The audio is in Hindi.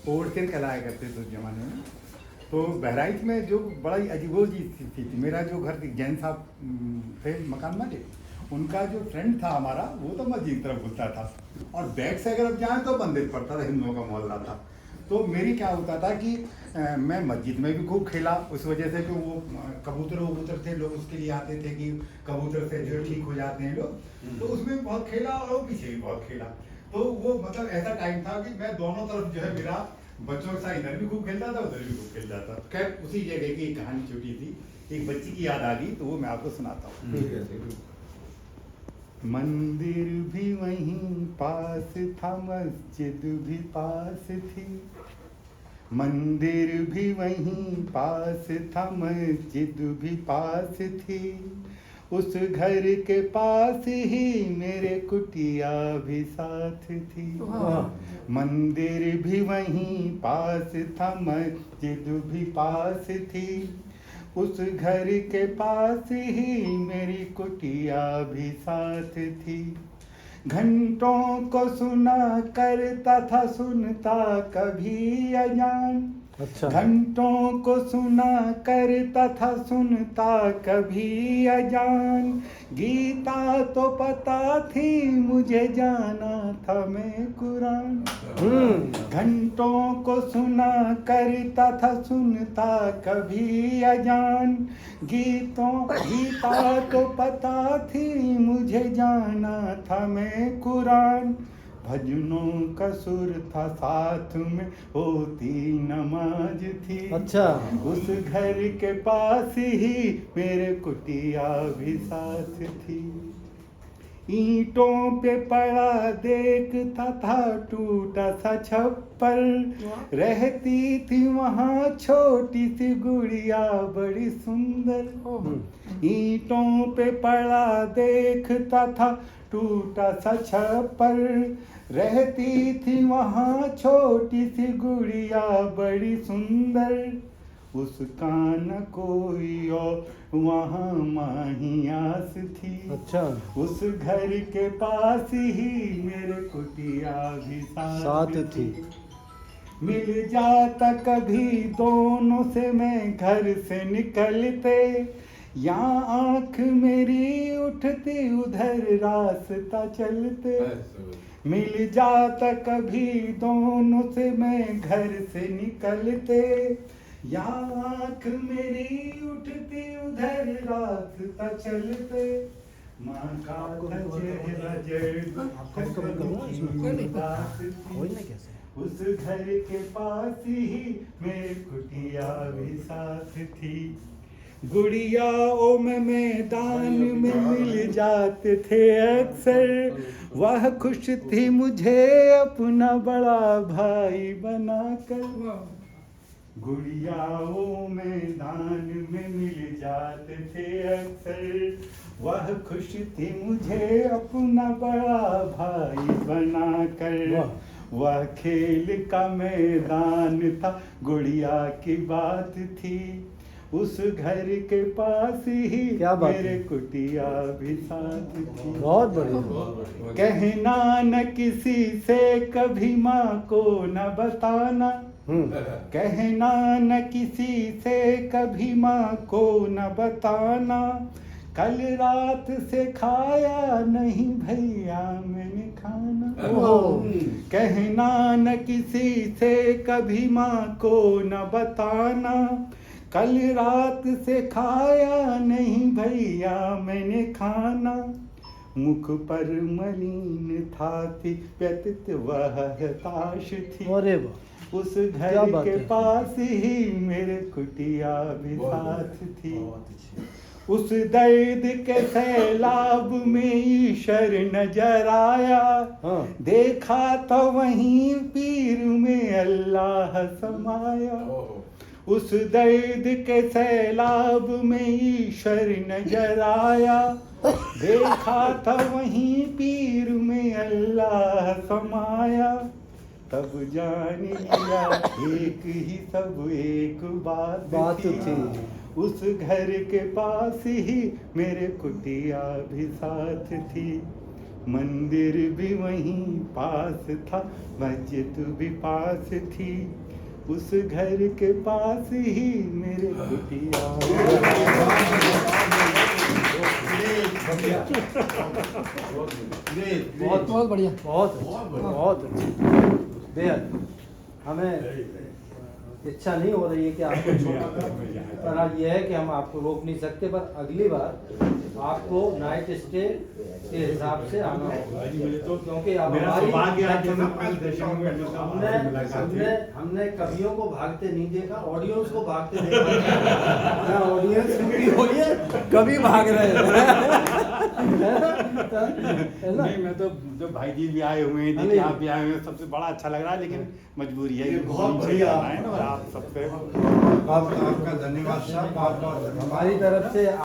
ओड़चन कहलाया करते थे उस जमाने में। तो बहराइच में जो बड़ा ही अजीबोगरीब स्थिति थी। मेरा जो घर जैन साहब थे मकान मालिक, उनका जो फ्रेंड था हमारा, वो तो मस्जिद की तरफ घुसता था और बैक से अगर अब जाए तो मंदिर पड़ता था, हिंदुओं का मोहल्ला था। तो मेरी क्या होता था कि मैं मस्जिद में भी खूब खेला, उस वजह से कि वो कबूतर थे, लोग उसके लिए आते थे कि कबूतर से जो ठीक हो जाते हैं लोग, तो उसमें बहुत खेला और वो पीछे भी बहुत खेला। तो वो मतलब ऐसा टाइम था कि मैं दोनों तरफ जो है मेरा बच्चों के साथ इधर भी खूब खेलता था, उधर भी खूब खेलता था। खैर उसी जगह की कहानी छोटी सी, एक बच्ची की याद आ गई तो वो मैं आपको सुनाता हूँ। मंदिर भी वहीं पास था, मस्जिद भी पास थी। मंदिर भी वहीं पास था, मस्जिद भी पास थी। उस घर के पास ही मेरे कुटिया भी साथ थी। मंदिर भी वहीं पास था, मस्जिद भी पास थी। उस घर के पास ही मेरी कुटिया भी साथ थी। घंटों को सुना करता था, सुनता कभी अजान। अच्छा। घंटों को सुना करता था, सुनता कभी अजान। गीता तो पता थी मुझे, जाना था मैं कुरान। घंटों को सुना करता था, सुनता कभी अजान। गीता तो पता थी मुझे, जाना था मैं कुरान। भजनों का सुर था साथ में, होती नमाज थी। अच्छा। उस घर के पास ही मेरे कुटिया भी साथ थी। ईंटों पे पड़ा देखता था टूटा सा छप्पर। रहती थी वहाँ छोटी सी गुड़िया बड़ी सुंदर। ईंटों पे पड़ा देखता था टूटा सा छप्पर। रहती थी वहाँ छोटी सी गुड़िया बड़ी सुंदर। उसका न कोई और वहाँ माहियास थी। अच्छा। उस घर के पास ही मेरे कुटिया भी साथ थी। मिल जाता कभी दोनों से मैं घर से निकलते, यहाँ आँख मेरी उठती उधर रास्ता चलते। मिल जाता कभी दोनों से मैं घर से निकलते, यहाँ आँख मेरी उठती उधर रास्ता चलते। माँ का चेहरा उस घर के पास ही मेरे कुटिया भी साथ थी। गुड़ियाओं में मैदान में मिल जाते थे अक्सर। वह खुश थी मुझे अपना बड़ा भाई बनाकर। गुड़ियाओं मैदान में मिल जाते थे अक्सर। वह खुश थी मुझे अपना बड़ा भाई बनाकर। वह खेल का मैदान था, गुड़िया की बात थी। उस घर के पास ही मेरे कुटिया भी साथ थी। बहुत बढ़िया। कहना न किसी से कभी माँ को न बताना। कहना न किसी से कभी माँ को न बताना। कल रात से खाया नहीं भैया मैंने खाना। कहना न किसी से कभी माँ को न बताना। कल रात से खाया नहीं भैया मैंने खाना। मुख पर मलिन था थी व्यतीत वह हताश थी। अरे उस घर के पास ही मेरे कुटिया भी साथ थी। उस दर्द के सैलाब में ईश्वर नजर आया। देखा तो वहीं पीर में अल्लाह समाया। उस दर्द के सैलाब में ईश्वर नजर आया। देखा था वहीं पीर में अल्लाह समाया। तब जान लिया एक ही सब एक बात थी। उस घर के पास ही मेरे कुटिया भी साथ थी। मंदिर भी वहीं पास था, मस्जिद भी पास थी, उस घर के पास ही मेरे कुटिया। बहुत बहुत बढ़िया, बहुत बहुत बेहद। हमें इच्छा नहीं हो रही है कि आपको छोटा करें, पर आज ये है कि हम आपको रोक नहीं सकते, पर अगली बार आपको नाइट स्टे के हिसाब से आना होगा, क्योंकि अब हमने कवियों को भागते नहीं देखा, ऑडियंस को भागते देखा। ऑडियंस कभी भाग रहे नहीं, मैं तो जो भाई जी भी आए हुए हैं, देखिए आप भी आए हुए हैं, सबसे बड़ा अच्छा लग रहा है, लेकिन मजबूरी है कि बहुत बढ़िया है ना, और आप सबसे आपका धन्यवाद साहब, बहुत बहुत हमारी तरफ से